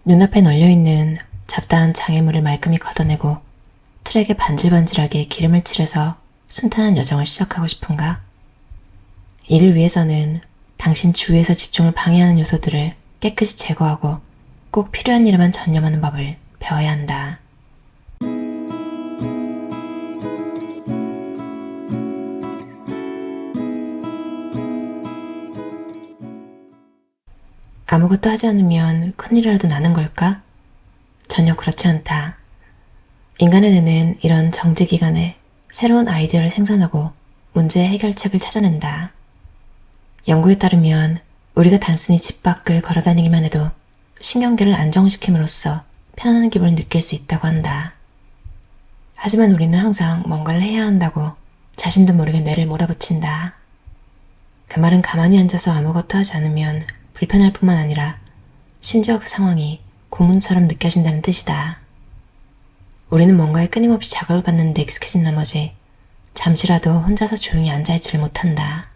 눈앞에 널려있는 잡다한 장애물을 말끔히 걷어내고 트랙에 반질반질하게 기름을 칠해서 순탄한 여정을 시작하고 싶은가? 이를 위해서는 당신 주위에서 집중을 방해하는 요소들을 깨끗이 제거하고 꼭 필요한 일에만 전념하는 법을 배워야 한다. 아무것도 하지 않으면 큰일이라도 나는 걸까? 전혀 그렇지 않다. 인간의 뇌는 이런 정지 기간에 새로운 아이디어를 생산하고 문제의 해결책을 찾아낸다. 연구에 따르면 우리가 단순히 집 밖을 걸어다니기만 해도 신경계를 안정시킴으로써 편안한 기분을 느낄 수 있다고 한다. 하지만 우리는 항상 뭔가를 해야 한다고 자신도 모르게 뇌를 몰아붙인다. 그 말은 가만히 앉아서 아무것도 하지 않으면 불편할 뿐만 아니라 심지어 그 상황이 고문처럼 느껴진다는 뜻이다. 우리는 뭔가에 끊임없이 자극을 받는 데 익숙해진 나머지 잠시라도 혼자서 조용히 앉아있지를 못한다.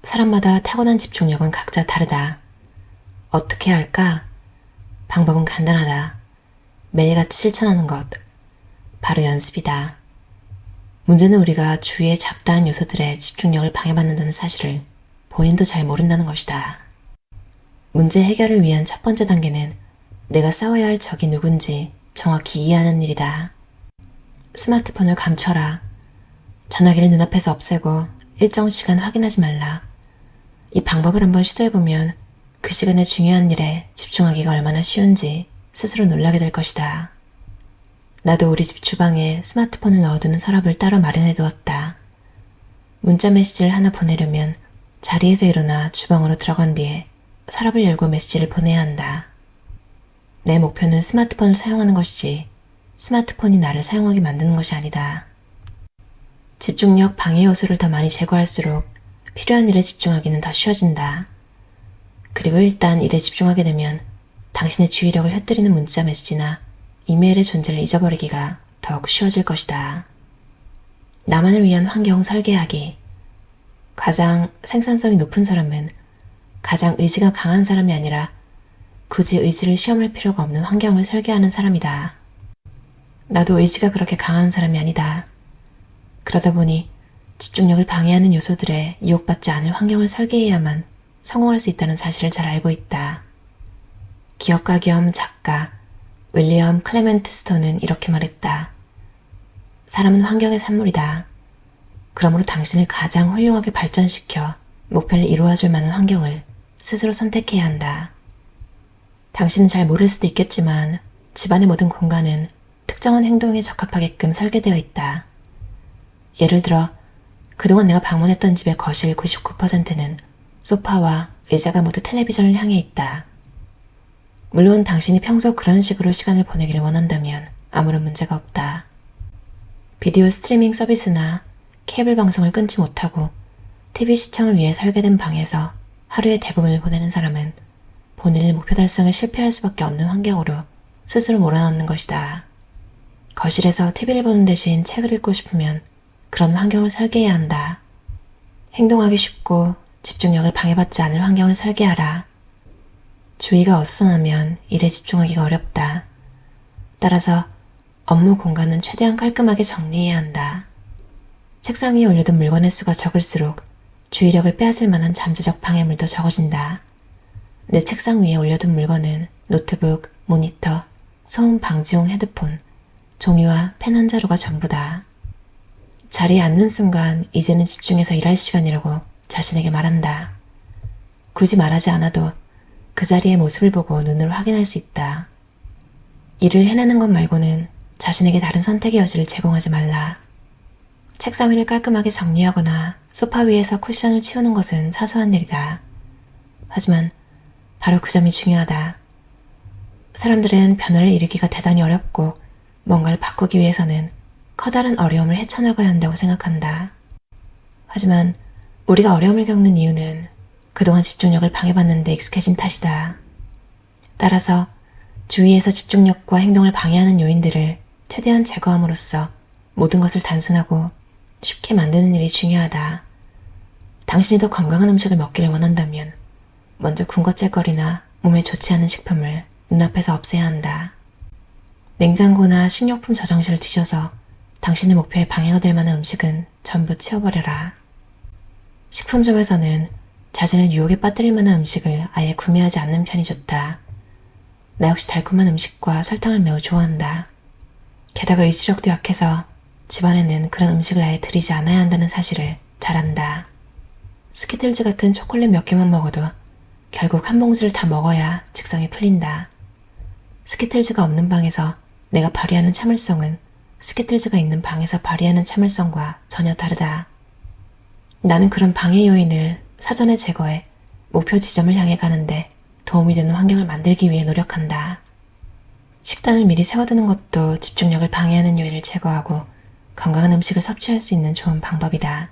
사람마다 타고난 집중력은 각자 다르다. 어떻게 해야 할까? 방법은 간단하다. 매일같이 실천하는 것. 바로 연습이다. 문제는 우리가 주위의 잡다한 요소들의 집중력을 방해받는다는 사실을 본인도 잘 모른다는 것이다. 문제 해결을 위한 첫 번째 단계는 내가 싸워야 할 적이 누군지 정확히 이해하는 일이다. 스마트폰을 감춰라. 전화기를 눈앞에서 없애고 일정 시간 확인하지 말라. 이 방법을 한번 시도해보면 그 시간에 중요한 일에 집중하기가 얼마나 쉬운지 스스로 놀라게 될 것이다. 나도 우리 집 주방에 스마트폰을 넣어두는 서랍을 따로 마련해두었다. 문자 메시지를 하나 보내려면 자리에서 일어나 주방으로 들어간 뒤에 서랍을 열고 메시지를 보내야 한다. 내 목표는 스마트폰을 사용하는 것이지 스마트폰이 나를 사용하게 만드는 것이 아니다. 집중력 방해 요소를 더 많이 제거할수록 필요한 일에 집중하기는 더 쉬워진다. 그리고 일단 일에 집중하게 되면 당신의 주의력을 흩뜨리는 문자 메시지나 이메일의 존재를 잊어버리기가 더욱 쉬워질 것이다. 나만을 위한 환경 설계하기. 가장 생산성이 높은 사람은 가장 의지가 강한 사람이 아니라 굳이 의지를 시험할 필요가 없는 환경을 설계하는 사람이다. 나도 의지가 그렇게 강한 사람이 아니다. 그러다 보니 집중력을 방해하는 요소들에 유혹받지 않을 환경을 설계해야만 성공할 수 있다는 사실을 잘 알고 있다. 기업가 겸 작가 윌리엄 클레멘트 스톤은 이렇게 말했다. 사람은 환경의 산물이다. 그러므로 당신을 가장 훌륭하게 발전시켜 목표를 이루어줄 만한 환경을 스스로 선택해야 한다. 당신은 잘 모를 수도 있겠지만 집안의 모든 공간은 특정한 행동에 적합하게끔 설계되어 있다. 예를 들어 그동안 내가 방문했던 집의 거실 99%는 소파와 의자가 모두 텔레비전을 향해 있다. 물론 당신이 평소 그런 식으로 시간을 보내기를 원한다면 아무런 문제가 없다. 비디오 스트리밍 서비스나 케이블 방송을 끊지 못하고 TV 시청을 위해 설계된 방에서 하루의 대부분을 보내는 사람은 본인의 목표 달성에 실패할 수밖에 없는 환경으로 스스로 몰아넣는 것이다. 거실에서 TV를 보는 대신 책을 읽고 싶으면 그런 환경을 설계해야 한다. 행동하기 쉽고 집중력을 방해받지 않을 환경을 설계하라. 주의가 어수선하면 일에 집중하기가 어렵다. 따라서 업무 공간은 최대한 깔끔하게 정리해야 한다. 책상 위에 올려둔 물건의 수가 적을수록 주의력을 빼앗을 만한 잠재적 방해물도 적어진다. 내 책상 위에 올려둔 물건은 노트북, 모니터, 소음 방지용 헤드폰, 종이와 펜 한 자루가 전부다. 자리에 앉는 순간 이제는 집중해서 일할 시간이라고 자신에게 말한다. 굳이 말하지 않아도 그 자리의 모습을 보고 눈으로 확인할 수 있다. 일을 해내는 것 말고는 자신에게 다른 선택의 여지를 제공하지 말라. 책상 위를 깔끔하게 정리하거나 소파 위에서 쿠션을 치우는 것은 사소한 일이다. 하지만 바로 그 점이 중요하다. 사람들은 변화를 이루기가 대단히 어렵고 뭔가를 바꾸기 위해서는 커다란 어려움을 헤쳐나가야 한다고 생각한다. 하지만 우리가 어려움을 겪는 이유는 그동안 집중력을 방해받는 데 익숙해진 탓이다. 따라서 주위에서 집중력과 행동을 방해하는 요인들을 최대한 제거함으로써 모든 것을 단순하고 쉽게 만드는 일이 중요하다. 당신이 더 건강한 음식을 먹기를 원한다면 먼저 군것질거리나 몸에 좋지 않은 식품을 눈앞에서 없애야 한다. 냉장고나 식료품 저장실을 뒤져서 당신의 목표에 방해가 될 만한 음식은 전부 치워버려라. 식품점에서는 자신을 유혹에 빠뜨릴 만한 음식을 아예 구매하지 않는 편이 좋다. 나 역시 달콤한 음식과 설탕을 매우 좋아한다. 게다가 의지력도 약해서 집안에는 그런 음식을 아예 들이지 않아야 한다는 사실을 잘 안다. 스키틀즈 같은 초콜릿 몇 개만 먹어도 결국 한 봉지를 다 먹어야 직성이 풀린다. 스키틀즈가 없는 방에서 내가 발휘하는 참을성은 스키틀즈가 있는 방에서 발휘하는 참을성과 전혀 다르다. 나는 그런 방해 요인을 사전에 제거해 목표 지점을 향해 가는데 도움이 되는 환경을 만들기 위해 노력한다. 식단을 미리 세워두는 것도 집중력을 방해하는 요인을 제거하고 건강한 음식을 섭취할 수 있는 좋은 방법이다.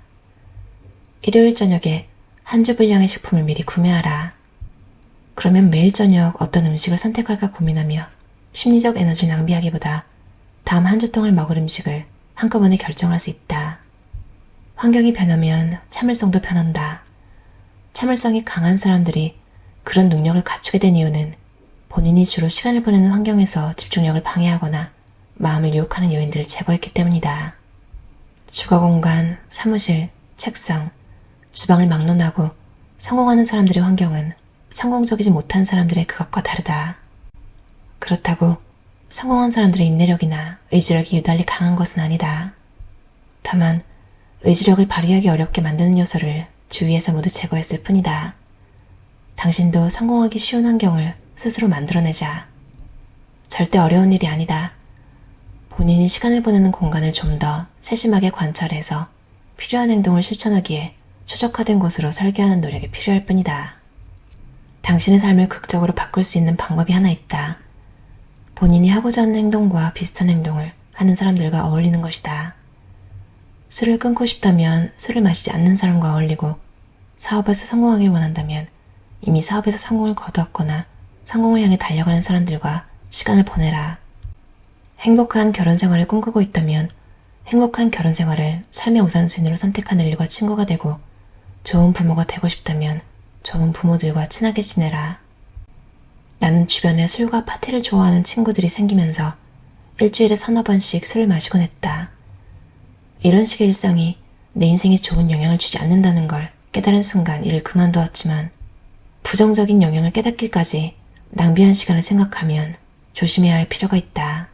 일요일 저녁에 한 주 분량의 식품을 미리 구매하라. 그러면 매일 저녁 어떤 음식을 선택할까 고민하며 심리적 에너지를 낭비하기보다 다음 한 주 동안 먹을 음식을 한꺼번에 결정할 수 있다. 환경이 변하면 참을성도 변한다. 참을성이 강한 사람들이 그런 능력을 갖추게 된 이유는 본인이 주로 시간을 보내는 환경에서 집중력을 방해하거나 마음을 유혹하는 요인들을 제거했기 때문이다. 주거 공간, 사무실, 책상, 주방을 막론하고 성공하는 사람들의 환경은 성공적이지 못한 사람들의 그것과 다르다. 그렇다고 성공한 사람들의 인내력이나 의지력이 유달리 강한 것은 아니다. 다만 의지력을 발휘하기 어렵게 만드는 요소를 주위에서 모두 제거했을 뿐이다. 당신도 성공하기 쉬운 환경을 스스로 만들어내자. 절대 어려운 일이 아니다. 본인이 시간을 보내는 공간을 좀 더 세심하게 관찰해서 필요한 행동을 실천하기에 최적화된 곳으로 설계하는 노력이 필요할 뿐이다. 당신의 삶을 극적으로 바꿀 수 있는 방법이 하나 있다. 본인이 하고자 하는 행동과 비슷한 행동을 하는 사람들과 어울리는 것이다. 술을 끊고 싶다면 술을 마시지 않는 사람과 어울리고, 사업에서 성공하길 원한다면 이미 사업에서 성공을 거두었거나 성공을 향해 달려가는 사람들과 시간을 보내라. 행복한 결혼 생활을 꿈꾸고 있다면 행복한 결혼 생활을 삶의 우선순위로 선택하는 일과 친구가 되고, 좋은 부모가 되고 싶다면 좋은 부모들과 친하게 지내라. 나는 주변에 술과 파티를 좋아하는 친구들이 생기면서 일주일에 서너 번씩 술을 마시곤 했다. 이런 식의 일상이 내 인생에 좋은 영향을 주지 않는다는 걸 깨달은 순간 일을 그만두었지만, 부정적인 영향을 깨닫기까지 낭비한 시간을 생각하면 조심해야 할 필요가 있다.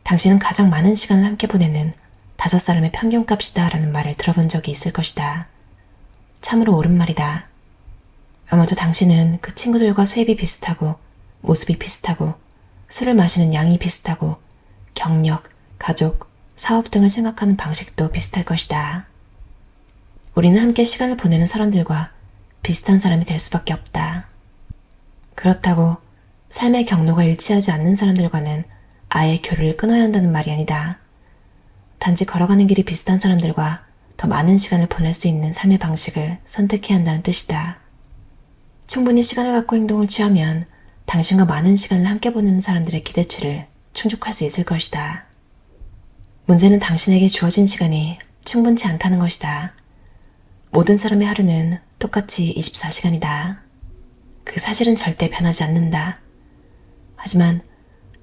당신은 가장 많은 시간을 함께 보내는 5사람의 평균값이다 라는 말을 들어본 적이 있을 것이다. 참으로 옳은 말이다. 아마도 당신은 그 친구들과 수입이 비슷하고, 모습이 비슷하고, 술을 마시는 양이 비슷하고, 경력, 가족, 사업 등을 생각하는 방식도 비슷할 것이다. 우리는 함께 시간을 보내는 사람들과 비슷한 사람이 될 수밖에 없다. 그렇다고 삶의 경로가 일치하지 않는 사람들과는 아예 교류를 끊어야 한다는 말이 아니다. 단지 걸어가는 길이 비슷한 사람들과 더 많은 시간을 보낼 수 있는 삶의 방식을 선택해야 한다는 뜻이다. 충분히 시간을 갖고 행동을 취하면 당신과 많은 시간을 함께 보내는 사람들의 기대치를 충족할 수 있을 것이다. 문제는 당신에게 주어진 시간이 충분치 않다는 것이다. 모든 사람의 하루는 똑같이 24시간이다. 그 사실은 절대 변하지 않는다. 하지만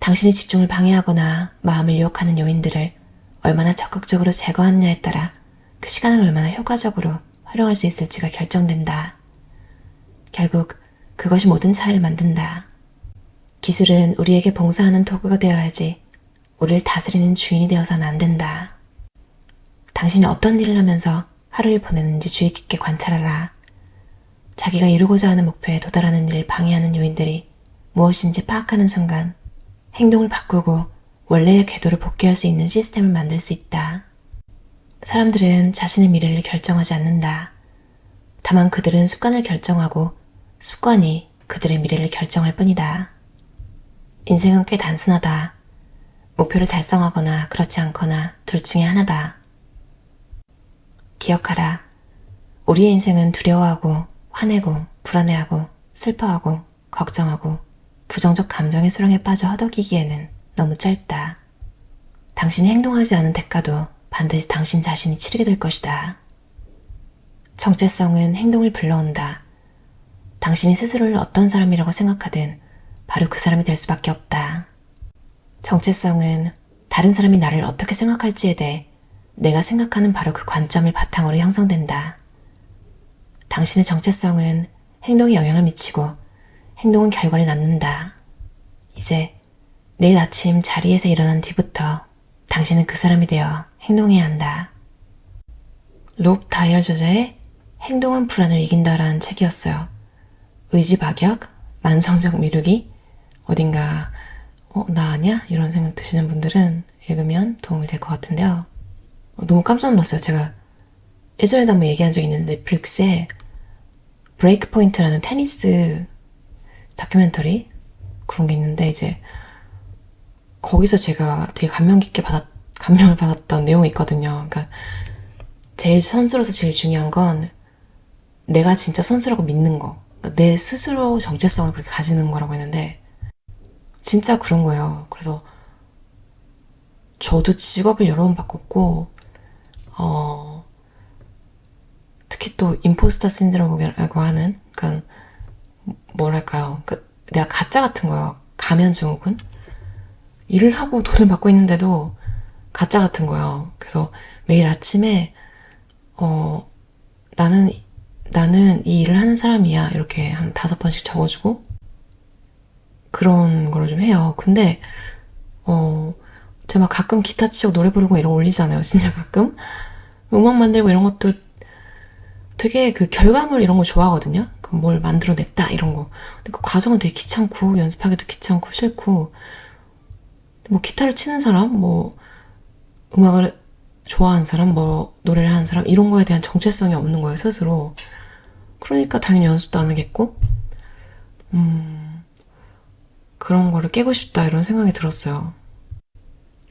당신이 집중을 방해하거나 마음을 유혹하는 요인들을 얼마나 적극적으로 제거하느냐에 따라 그 시간을 얼마나 효과적으로 활용할 수 있을지가 결정된다. 결국 그것이 모든 차이를 만든다. 기술은 우리에게 봉사하는 도구가 되어야지 우리를 다스리는 주인이 되어서는 안 된다. 당신이 어떤 일을 하면서 하루를 보내는지 주의 깊게 관찰하라. 자기가 이루고자 하는 목표에 도달하는 일을 방해하는 요인들이 무엇인지 파악하는 순간 행동을 바꾸고 원래의 궤도를 복귀할 수 있는 시스템을 만들 수 있다. 사람들은 자신의 미래를 결정하지 않는다. 다만 그들은 습관을 결정하고 습관이 그들의 미래를 결정할 뿐이다. 인생은 꽤 단순하다. 목표를 달성하거나 그렇지 않거나 둘 중에 하나다. 기억하라. 우리의 인생은 두려워하고 화내고 불안해하고 슬퍼하고 걱정하고 부정적 감정의 수렁에 빠져 허덕이기에는 너무 짧다. 당신이 행동하지 않은 대가도 반드시 당신 자신이 치르게 될 것이다. 정체성은 행동을 불러온다. 당신이 스스로를 어떤 사람이라고 생각하든 바로 그 사람이 될 수밖에 없다. 정체성은 다른 사람이 나를 어떻게 생각할지에 대해 내가 생각하는 바로 그 관점을 바탕으로 형성된다. 당신의 정체성은 행동에 영향을 미치고 행동은 결과를 낳는다. 이제 내일 아침 자리에서 일어난 뒤부터 당신은 그 사람이 되어 행동해야 한다. 롭 다이얼 저자의 행동은 불안을 이긴다라는 책이었어요. 의지박약, 만성적 미루기, 어딘가 나 아니야? 이런 생각 드시는 분들은 읽으면 도움이 될 것 같은데요. 너무 깜짝 놀랐어요. 제가 예전에도 한번 얘기한 적이 있는데 넷플릭스에 브레이크 포인트라는 테니스 다큐멘터리 그런 게 있는데 이제 거기서 제가 되게 감명을 받았던 내용이 있거든요. 그러니까 제일 선수로서 제일 중요한 건 내가 진짜 선수라고 믿는 거. 그러니까 내 스스로 정체성을 그렇게 가지는 거라고 했는데 진짜 그런 거예요. 그래서 저도 직업을 여러 번 바꿨고 특히 또 임포스터 신드롬이라고 하는 그러니까 뭐랄까요. 그러니까 내가 가짜 같은 거예요. 가면 증후군. 일을 하고 돈을 받고 있는데도 가짜 같은 거예요. 그래서 매일 아침에 나는 이 일을 하는 사람이야 이렇게 한 5번씩 적어주고 그런 거를 좀 해요. 근데 제가 막 가끔 기타 치고 노래 부르고 이런 거 올리잖아요. 진짜 가끔 음악 만들고 이런 것도 되게 그 결과물 이런 거 좋아하거든요. 뭘 만들어냈다 이런 거. 근데 그 과정은 되게 귀찮고 연습하기도 귀찮고 싫고 뭐 기타를 치는 사람 뭐 음악을 좋아하는 사람 뭐 노래를 하는 사람 이런 거에 대한 정체성이 없는 거예요 스스로. 그러니까 당연히 연습도 안 하겠고 그런 거를 깨고 싶다 이런 생각이 들었어요.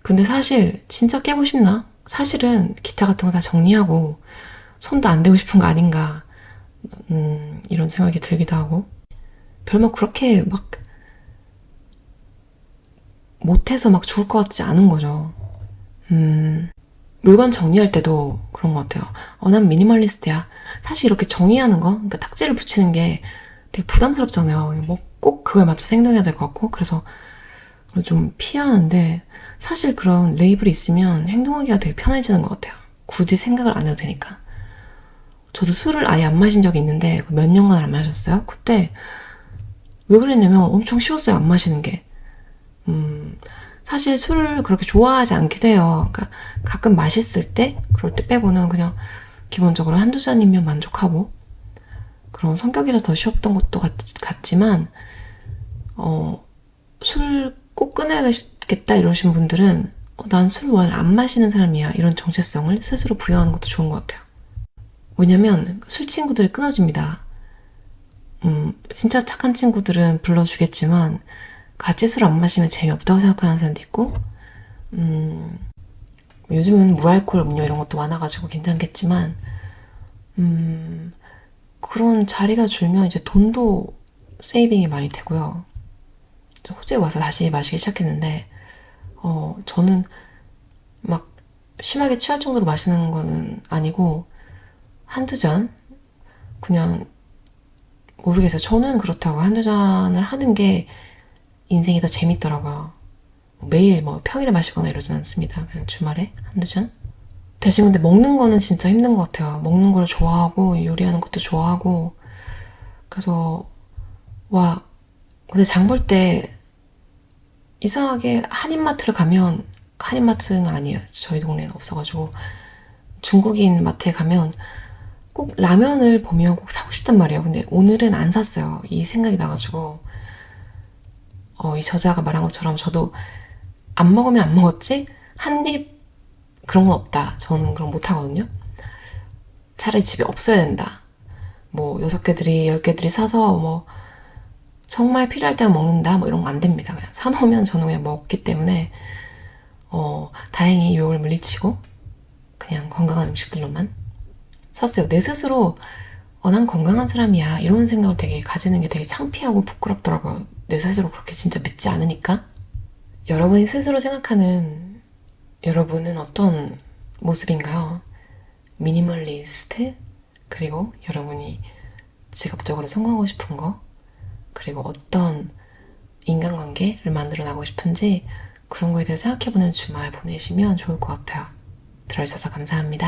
근데 사실 진짜 깨고 싶나? 사실은 기타 같은 거 다 정리하고 손도 안 대고 싶은 거 아닌가 이런 생각이 들기도 하고 별로 그렇게 막 못해서 막 죽을 것 같지 않은 거죠. 물건 정리할 때도 그런 것 같아요. 난 미니멀리스트야. 사실 이렇게 정의하는 거, 그러니까 탁지를 붙이는 게 되게 부담스럽잖아요. 뭐 꼭 그거에 맞춰서 행동해야 될 것 같고 그래서 좀 피하는데 사실 그런 레이블이 있으면 행동하기가 되게 편해지는 것 같아요. 굳이 생각을 안 해도 되니까. 저도 술을 아예 안 마신 적이 있는데 몇 년간 안 마셨어요. 그때 왜 그랬냐면 엄청 쉬웠어요. 안 마시는 게. 사실 술을 그렇게 좋아하지 않기도 해요. 그러니까 가끔 맛있을 때 그럴 때 빼고는 그냥 기본적으로 한두 잔이면 만족하고 그런 성격이라서 더 쉬웠던 것도 같지만 술 꼭 끊어야겠다 이러신 분들은 난 술 원래 안 마시는 사람이야 이런 정체성을 스스로 부여하는 것도 좋은 것 같아요. 왜냐면 술 친구들이 끊어집니다. 진짜 착한 친구들은 불러주겠지만 같이 술 안 마시면 재미없다고 생각하는 사람도 있고 요즘은 무알콜 음료 이런 것도 많아가지고 괜찮겠지만 그런 자리가 줄면 이제 돈도 세이빙이 많이 되고요. 호주에 와서 다시 마시기 시작했는데 저는 막 심하게 취할 정도로 마시는 거는 아니고 한두 잔 그냥 모르겠어요. 저는 그렇다고 한두 잔을 하는 게 인생이 더 재밌더라고요. 매일 뭐 평일에 마시거나 이러진 않습니다. 그냥 주말에 한두 잔. 대신 근데 먹는 거는 진짜 힘든 것 같아요. 먹는 걸 좋아하고 요리하는 것도 좋아하고 그래서 와 근데 장 볼 때 이상하게 한인마트를 가면 한인마트는 아니에요. 저희 동네는 없어가지고 중국인 마트에 가면 꼭 라면을 보면 꼭 사고 싶단 말이에요. 근데 오늘은 안 샀어요. 이 생각이 나가지고 이 저자가 말한 것처럼 저도 안 먹으면 안 먹었지? 한 입 그런 건 없다. 저는 그럼 못 하거든요. 차라리 집에 없어야 된다. 뭐 6개들이 10개들이 사서 뭐 정말 필요할 때만 먹는다 뭐 이런 거 안 됩니다. 그냥 사놓으면 저는 그냥 먹기 때문에 다행히 유혹을 물리치고 그냥 건강한 음식들로만 샀어요. 내 스스로 난 건강한 사람이야 이런 생각을 되게 가지는 게 되게 창피하고 부끄럽더라고요. 내 스스로 그렇게 진짜 믿지 않으니까. 여러분이 스스로 생각하는 여러분은 어떤 모습인가요? 미니멀리스트? 그리고 여러분이 직업적으로 성공하고 싶은 거? 그리고 어떤 인간관계를 만들어 나가고 싶은지 그런 거에 대해 생각해보는 주말 보내시면 좋을 것 같아요. 들어주셔서 감사합니다.